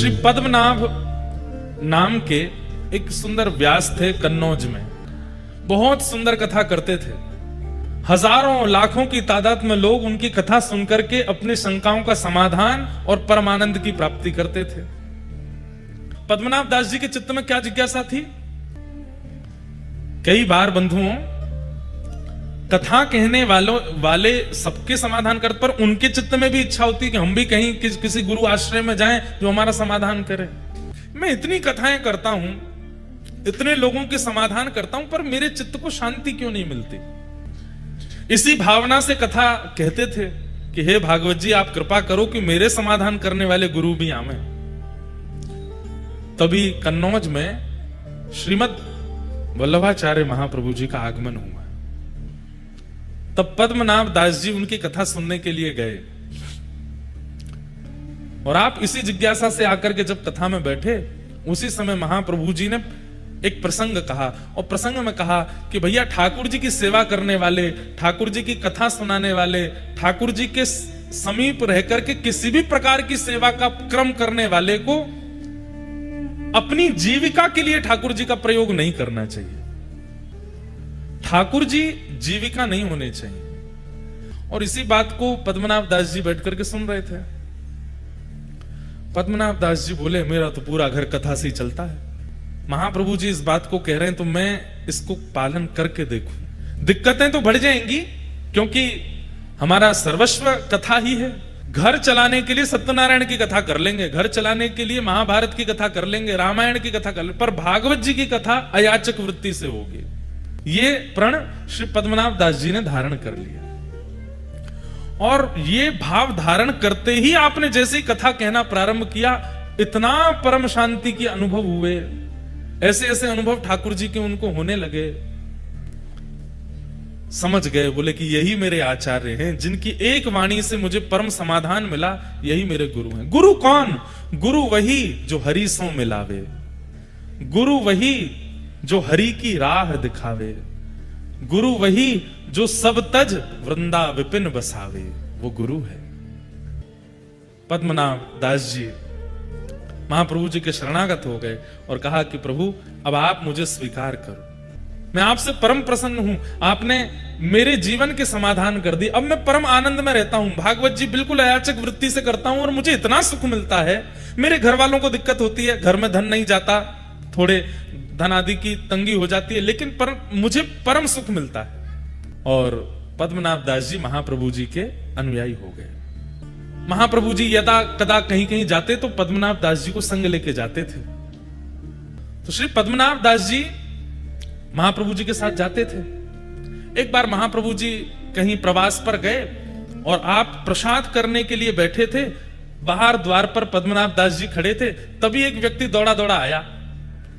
श्री पद्मनाभ नाम के एक सुंदर व्यास थे कन्नौज में। बहुत सुंदर कथा करते थे। हजारों लाखों की तादाद में लोग उनकी कथा सुनकर के अपनी शंकाओं का समाधान और परमानंद की प्राप्ति करते थे। पद्मनाभ दास जी के चित्त में क्या जिज्ञासा थी? कई बार बंधुओं, कथा कहने वाले सबके समाधान करते, पर उनके चित्त में भी इच्छा होती कि हम भी कहीं किसी गुरु आश्रय में जाएं जो हमारा समाधान करे। मैं इतनी कथाएं करता हूं, इतने लोगों के समाधान करता हूं, पर मेरे चित्त को शांति क्यों नहीं मिलती? इसी भावना से कथा कहते थे कि हे भागवत जी, आप कृपा करो कि मेरे समाधान करने वाले गुरु भी आवे। तभी कन्नौज में श्रीमद वल्लभाचार्य महाप्रभु जी का आगमन हुआ। तब पद्मनाभ दास जी उनकी कथा सुनने के लिए गए, और आप इसी जिज्ञासा से आकर के जब कथा में बैठे, उसी समय महाप्रभु जी ने एक प्रसंग कहा, और प्रसंग में कहा कि भैया, ठाकुर जी की सेवा करने वाले, ठाकुर जी की कथा सुनाने वाले, ठाकुर जी के समीप रहकर के किसी भी प्रकार की सेवा का क्रम करने वाले को अपनी जीविका के लिए ठाकुर जी का प्रयोग नहीं करना चाहिए। ठाकुर जी जीविका नहीं होने चाहिए। और इसी बात को पद्मनाभ दास जी बैठ करके सुन रहे थे। पद्मनाभ दास जी बोले, मेरा तो पूरा घर कथा से ही चलता है। महाप्रभु जी इस बात को कह रहे हैं तो मैं इसको पालन करके देखूं। दिक्कतें तो बढ़ जाएंगी, क्योंकि हमारा सर्वस्व कथा ही है। घर चलाने के लिए सत्यनारायण की कथा कर लेंगे, घर चलाने के लिए महाभारत की कथा कर लेंगे, रामायण की कथा कर लेंगे, पर भागवत जी की कथा अयाचक वृत्ति से होगी। ये प्रण श्री पद्मनाभ दास जी ने धारण कर लिया। और ये भाव धारण करते ही आपने जैसे ही कथा कहना प्रारंभ किया, इतना परम शांति के अनुभव हुए, ऐसे ऐसे अनुभव ठाकुर जी के उनको होने लगे। समझ गए, बोले कि यही मेरे आचार्य हैं, जिनकी एक वाणी से मुझे परम समाधान मिला, यही मेरे गुरु हैं। गुरु कौन? गुरु वही जो हरि सो मिलावे, गुरु वही जो हरि की राह दिखावे, गुरु वही जो सब तज वृंदा विपिन बसावे, वो गुरु है। पद्मनाभ दास जी महाप्रभु जी के शरणागत हो गए और कहा कि प्रभु, अब आप मुझे स्वीकार करो, मैं आपसे परम प्रसन्न हूं, आपने मेरे जीवन के समाधान कर दी, अब मैं परम आनंद में रहता हूं, भागवत जी बिल्कुल अयाचक वृत्ति से करता हूं और मुझे इतना सुख मिलता है। मेरे घर वालों को दिक्कत होती है, घर में धन नहीं जाता, थोड़े धन आदि की तंगी हो जाती है, लेकिन मुझे परम सुख मिलता है। और पद्मनाभ दास जी महाप्रभु जी के अनुयायी हो गए। महाप्रभु जी यदा कदा कहीं कहीं जाते तो पद्मनाभ दास जी को संग लेके जाते थे। तो श्री पद्मनाभ दास जी महाप्रभु जी के साथ जाते थे। एक बार महाप्रभु जी कहीं प्रवास पर गए और आप प्रसाद करने के लिए बैठे थे, बाहर द्वार पर पद्मनाभ दास जी खड़े थे। तभी एक व्यक्ति दौड़ा दौड़ा आया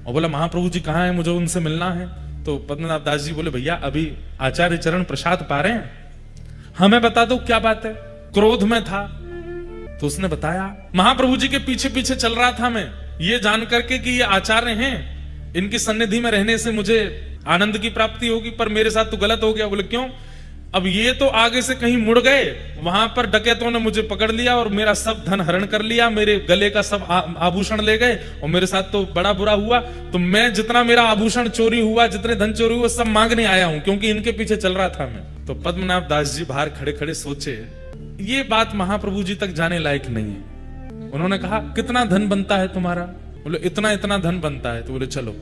और बोला, महाप्रभु जी कहाँ हैं, मुझे उनसे मिलना है। तो पद्मनाभ दास जी बोले, भैया अभी आचार्य चरण प्रसाद पा रहे हैं, हमें बता दो क्या बात है। क्रोध में था तो उसने बताया, महाप्रभु जी के पीछे पीछे चल रहा था मैं, ये जान करके कि ये आचार्य हैं, इनकी सन्निधि में रहने से मुझे आनंद की प्राप्ति होगी, पर मेरे साथ तो गलत हो गया। बोले क्यों? अब ये तो आगे से कहीं मुड़ गए, वहां पर डकैतों ने मुझे पकड़ लिया और मेरा सब धन हरण कर लिया, मेरे गले का सब आभूषण ले गए और मेरे साथ तो बड़ा बुरा हुआ। तो मैं जितना मेरा आभूषण चोरी हुआ, जितने धन चोरी हुआ, सब मांगने आया हूं, क्योंकि इनके पीछे चल रहा था मैं। तो पद्मनाभ दास जी बाहर खड़े खड़े सोचे, ये बात महाप्रभु जी तक जाने लायक नहीं है। उन्होंने कहा, कितना धन बनता है तुम्हारा? बोले इतना इतना धन बनता है। तो बोले चलो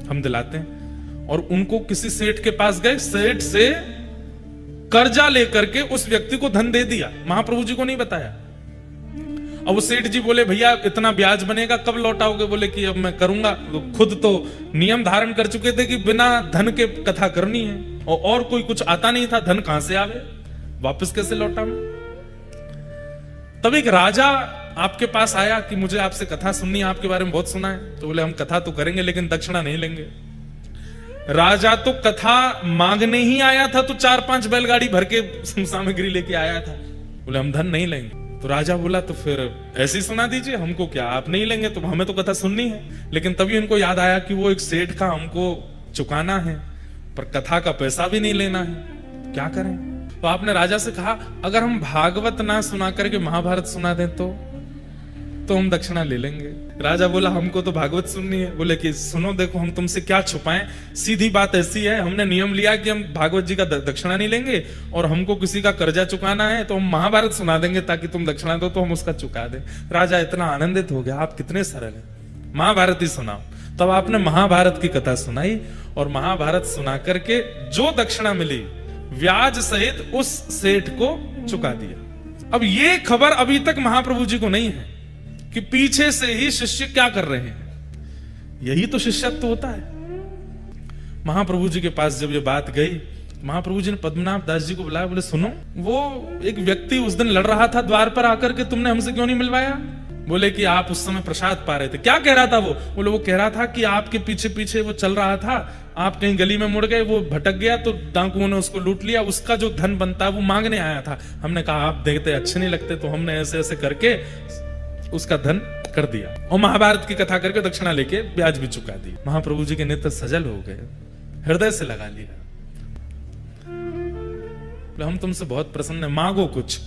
हम दिलाते हैं। और उनको किसी सेठ के पास गए, सेठ से कर्जा लेकर के उस व्यक्ति को धन दे दिया, महाप्रभु जी को नहीं बताया। अब वो सेठ जी बोले, भैया इतना ब्याज बनेगा, कब लौटाओगे? बोले कि अब मैं करूंगा। खुद तो नियम धारण कर चुके थे कि बिना धन के कथा करनी है, और कोई कुछ आता नहीं था, धन कहां से आवे, वापस कैसे लौटाऊं? तब एक राजा आपके पास आया कि मुझे आपसे कथा सुननी है, आपके बारे में बहुत सुना है। तो बोले हम कथा तो करेंगे, लेकिन दक्षिणा नहीं लेंगे। राजा तो कथा मांगने ही आया था, तो 4-5 बैलगाड़ी भर के सामग्री लेके आया था। बोले हम धन नहीं लेंगे। तो राजा बोला, तो फिर ऐसे ही सुना दीजिए, हमको क्या, आप नहीं लेंगे तो हमें तो कथा सुननी है। लेकिन तभी उनको याद आया कि वो एक सेठ का हमको चुकाना है, पर कथा का पैसा भी नहीं लेना है, क्या करें? तो आपने राजा से कहा, अगर हम भागवत ना सुना करके महाभारत सुना दें तो? तो हम दक्षिणा ले लेंगे। राजा बोला हमको तो भागवत सुननी है। बोले कि सुनो देखो हम तुमसे क्या छुपाएं, सीधी बात ऐसी है, हमने नियम लिया कि हम भागवत जी का दक्षिणा नहीं लेंगे, और हमको किसी का कर्जा चुकाना है तो हम महाभारत सुना देंगे ताकि तुम दक्षिणा दो तो हम उसका चुका दें। राजा इतना आनंदित हो गया, आप कितने सरल हैं, महाभारत ही सुनाओ। तब आपने महाभारत की कथा सुनाई, और महाभारत सुना करके जो दक्षिणा मिली व्याज सहित उस सेठ को चुका दिया। अब ये खबर अभी तक महाप्रभु जी को नहीं है कि पीछे से ही शिष्य क्या कर रहे हैं। यही तो शिष्यत्व होता है। महाप्रभु जी के पास जब ये बात गई, महाप्रभु जी ने पद्मनाभ दास जी को बुलाया। बोले सुनो, वो एक व्यक्ति उस दिन लड़ रहा था द्वार पर आकर के, तुमने हमसे क्यों नहीं मिलवाया? बोले कि आप उस समय प्रसाद पा रहे थे। क्या कह रहा था वो? बोले वो कह रहा था कि आपके पीछे पीछे वो चल रहा था, आप कहीं गली में मुड़ गए, वो भटक गया तो डाकुओं ने उसको लूट लिया, उसका जो धन बनता है वो मांगने आया था। हमने कहा आप देखते अच्छे नहीं लगते, तो हमने ऐसे ऐसे करके उसका धन कर दिया, और महाभारत की कथा करके दक्षिणा लेके ब्याज भी चुका दी। महाप्रभु जी के नेत्र सजल हो गए, हृदय से लगा लिया। हम तुमसे बहुत प्रसन्न है, मांगो कुछ।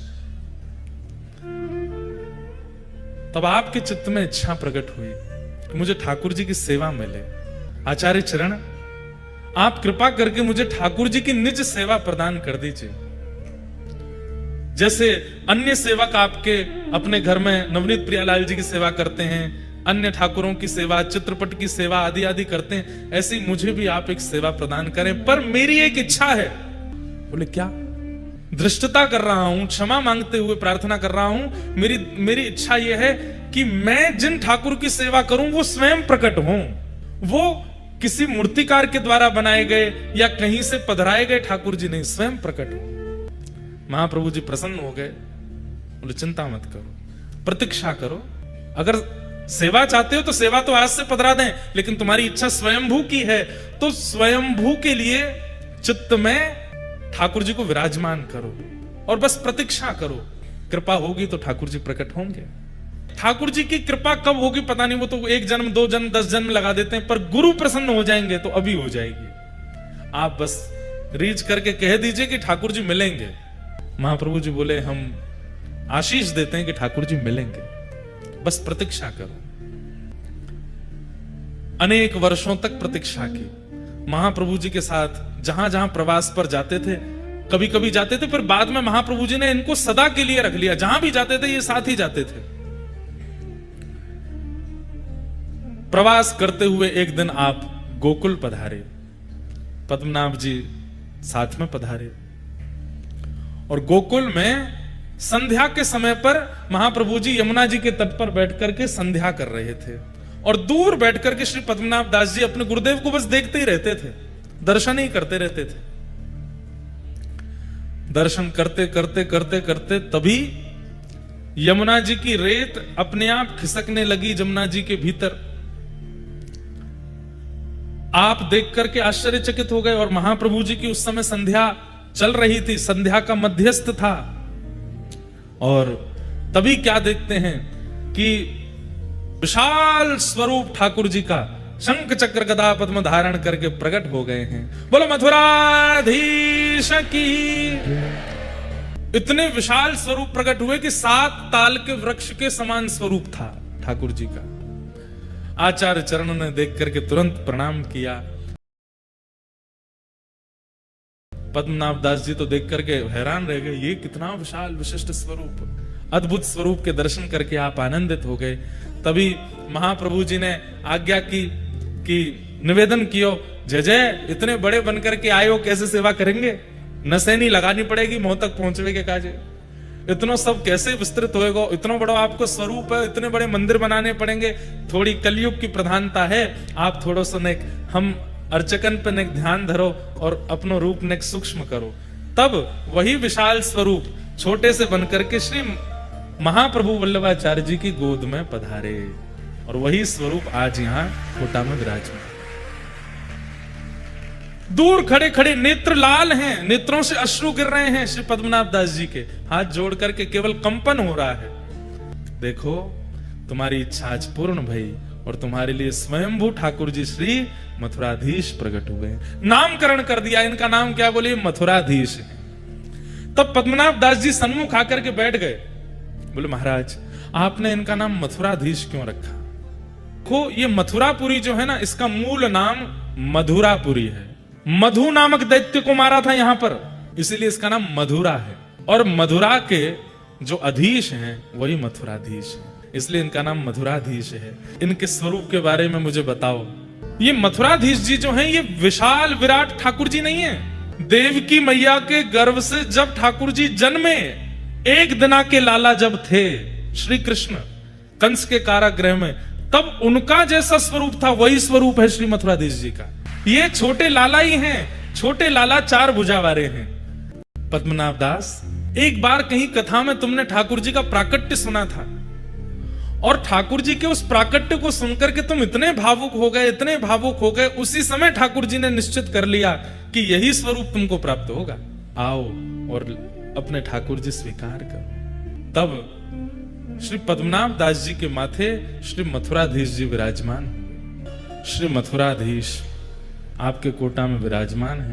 तब आपके चित्त में इच्छा प्रकट हुई कि मुझे ठाकुर जी की सेवा मिले। आचार्य चरण, आप कृपा करके मुझे ठाकुर जी की निज सेवा प्रदान कर दीजिए। जैसे अन्य सेवक आपके अपने घर में नवनीत प्रियालाल जी की सेवा करते हैं, अन्य ठाकुरों की सेवा, चित्रपट की सेवा आदि आदि करते हैं, ऐसे ही मुझे भी आप एक सेवा प्रदान करें। पर मेरी एक इच्छा है। बोले क्या? धृष्टता कर रहा हूं, क्षमा मांगते हुए प्रार्थना कर रहा हूं। मेरी इच्छा यह है कि मैं जिन ठाकुर की सेवा करूं वो स्वयं प्रकट हों, वो किसी मूर्तिकार के द्वारा बनाए गए या कहीं से पधराए गए ठाकुर जी नहीं, स्वयं प्रकट हो। महाप्रभु जी प्रसन्न हो गए। बोले चिंता मत करो, प्रतीक्षा करो। अगर सेवा चाहते हो तो सेवा तो आज से पधरा दें, लेकिन तुम्हारी इच्छा स्वयंभू की है तो स्वयंभू के लिए चित्त में ठाकुर जी को विराजमान करो और बस प्रतीक्षा करो। कृपा होगी तो ठाकुर जी प्रकट होंगे। ठाकुर जी की कृपा कब होगी पता नहीं, वो तो 1 जन्म 2 जन्म 10 जन्म लगा देते हैं, पर गुरु प्रसन्न हो जाएंगे तो अभी हो जाएगी। आप बस रीच करके कह दीजिए कि ठाकुर जी मिलेंगे। महाप्रभु जी बोले हम आशीष देते हैं कि ठाकुर जी मिलेंगे, बस प्रतीक्षा करो। अनेक वर्षों तक प्रतीक्षा की। महाप्रभु जी के साथ जहां जहां प्रवास पर जाते थे, कभी कभी जाते थे, फिर बाद में महाप्रभु जी ने इनको सदा के लिए रख लिया। जहां भी जाते थे ये साथ ही जाते थे। प्रवास करते हुए एक दिन आप गोकुल पधारे, पद्मनाभ जी साथ में पधारे, और गोकुल में संध्या के समय पर महाप्रभु जी यमुना जी के तट पर बैठ करके संध्या कर रहे थे, और दूर बैठ करके श्री पद्मनाभ दास जी अपने गुरुदेव को बस देखते ही रहते थे, दर्शन ही करते रहते थे। दर्शन करते करते करते करते तभी यमुना जी की रेत अपने आप खिसकने लगी जमुना जी के भीतर। आप देख करके आश्चर्यचकित हो गए, और महाप्रभु जी की उस समय संध्या चल रही थी, संध्या का मध्यस्थ था। और तभी क्या देखते हैं कि विशाल स्वरूप ठाकुर जी का शंख चक्र गदा पद्म धारण करके प्रकट हो गए हैं। बोलो मथुराधीश की। इतने विशाल स्वरूप प्रकट हुए कि 7 ताल के वृक्ष के समान स्वरूप था ठाकुर जी का। आचार्य चरण ने देख करके तुरंत प्रणाम किया। पद्मनाभ दास जी तो देख करके हैरान रह गए, ये कितना विशाल विशिष्ट स्वरूप, अद्भुत स्वरूप के दर्शन करके आप आनंदित हो गए। तभी महाप्रभु जी ने आज्ञा की कि निवेदन कियो, जय जय इतने बड़े बनकर के आयो, कैसे सेवा करेंगे? नसैनी लगानी पड़ेगी मोह तक पहुंचवे के काजे। इतना सब कैसे विस्तृत होएगा? इतना बड़ा आपको स्वरूप है, इतने बड़े मंदिर बनाने पड़ेंगे। थोड़ी कलयुग की प्रधानता है, आप थोड़ा सा नेक हम अर्चकन पे नेक ध्यान धरो और अपनो रूप नेक सूक्ष्म करो। तब वही विशाल स्वरूप छोटे से बनकर के श्री महाप्रभु वल्लभाचार्य जी की गोद में पधारे, और वही स्वरूप आज यहाँ कोटा में विराजमान। दूर खड़े खड़े नेत्र लाल हैं, नेत्रों से अश्रु गिर रहे हैं श्री पद्मनाभ दास जी के, हाथ जोड़ करके केवल कंपन हो रहा है। देखो तुम्हारी इच्छा आज पूर्ण भई, और तुम्हारे लिए स्वयंभू ठाकुर जी श्री मथुराधीश प्रकट हुए। नामकरण कर दिया, इनका नाम क्या? बोले मथुराधीश। तब पद्मनाभ दास जी सन्मुख आकर के बैठ गए। बोले महाराज आपने इनका नाम मथुराधीश क्यों रखा? को ये मथुरापुरी जो है ना, इसका मूल नाम मधुरापुरी है। मधु नामक दैत्य को मारा था यहां पर, इसीलिए इसका नाम मधुरा है। और मधुरा के जो अधीश हैं वही मथुराधीश है, इसलिए इनका नाम मधुराधीश है। इनके स्वरूप के बारे में मुझे बताओ। ये मथुराधीश जी जो हैं, ये विशाल विराट ठाकुर जी नहीं है। देवकी मैया के गर्भ से जब ठाकुर जी जन्मे, एक दिना के लाला जब थे श्री कृष्ण कंस के कारागृह में, तब उनका जैसा स्वरूप था वही स्वरूप है श्री मथुराधीश जी का। ये छोटे लाला ही हैं, छोटे लाला 4 भुजा वाले हैं। पद्मनाभ दास, एक बार कहीं कथा में तुमने ठाकुर जी का प्राकट्य सुना था, और ठाकुर जी के उस प्राकट्य को सुनकर के तुम इतने भावुक हो गए, इतने भावुक हो गए, उसी समय ठाकुर जी ने निश्चित कर लिया कि यही स्वरूप तुमको प्राप्त होगा। आओ और अपने ठाकुर जी स्वीकार करो। तब श्री पद्मनाभ दास जी के माथे श्री मथुराधीश जी विराजमान। श्री मथुराधीश आपके कोटा में विराजमान है।